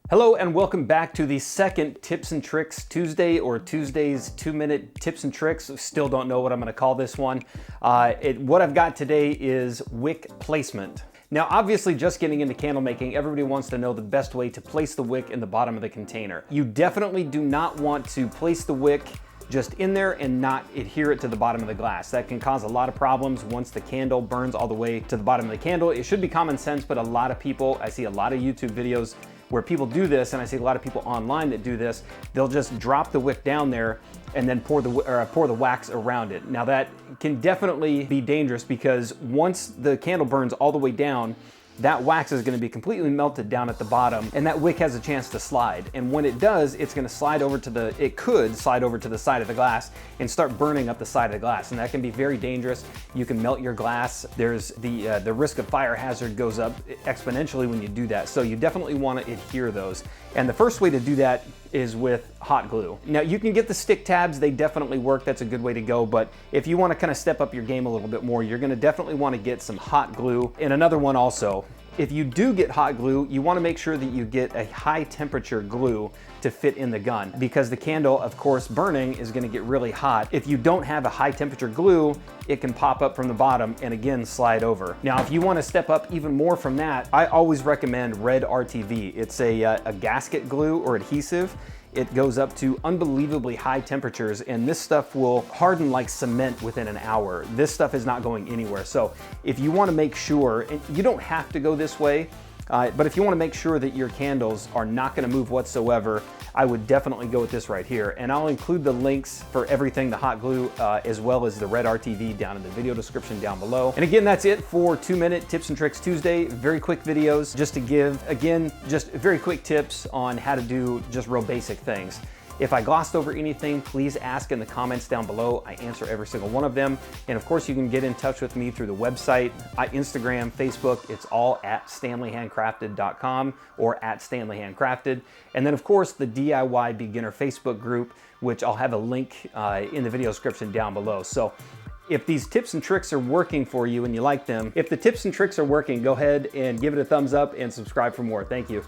Hello and welcome back to the second Tips and Tricks Tuesday, or Tuesday's 2-minute tips and tricks. Still don't know what I'm going to call this one. What I've got today is wick placement. Now, obviously, just getting into candle making, everybody wants to know the best way to place the wick in the bottom of the container. You definitely do not want to place the wick just in there and not adhere it to the bottom of the glass. That can cause a lot of problems once the candle burns all the way to the bottom of the candle. It should be common sense, but a lot of people, I see a lot of YouTube videos where people do this, and I see a lot of people online that do this. They'll just drop the wick down there and then pour the wax around it. Now that can definitely be dangerous, because once the candle burns all the way down, that wax is going to be completely melted down at the bottom, and that wick has a chance to slide. And when it does, it's going to slide over to it could slide over to the side of the glass and start burning up the side of the glass. And that can be very dangerous. You can melt your glass. There's the risk of fire hazard goes up exponentially when you do that. So you definitely want to adhere those. And the first way to do that is with hot glue. Now, you can get the stick tabs. They definitely work. That's a good way to go. But if you want to kind of step up your game a little bit more, you're going to definitely want to get some hot glue. And another one also, if you do get hot glue, you want to make sure that you get a high temperature glue to fit in the gun, because the candle, of course, burning is going to get really hot. If you don't have a high temperature glue, it can pop up from the bottom and again slide over. Now, if you want to step up even more from that, I always recommend red RTV. It's a gasket glue or adhesive. It goes up to unbelievably high temperatures, and this stuff will harden like cement within an hour. This stuff is not going anywhere. So if you want to make sure, and you don't have to go this way, but if you want to make sure that your candles are not going to move whatsoever, I would definitely go with this right here. And I'll include the links for everything, the hot glue, as well as the red RTV down in the video description down below. And again, that's it for 2-minute Tips and Tricks Tuesday. Very quick videos just to give, again, just very quick tips on how to do just real basic things. If I glossed over anything, please ask in the comments down below. I answer every single one of them. And of course, you can get in touch with me through the website, Instagram, Facebook. It's all at standleyhandcrafted.com or at standleyhandcrafted. And then of course, the DIY beginner Facebook group, which I'll have a link in the video description down below. So if these tips and tricks are working for you and you like them, if the tips and tricks are working, go ahead and give it a thumbs up and subscribe for more. Thank you.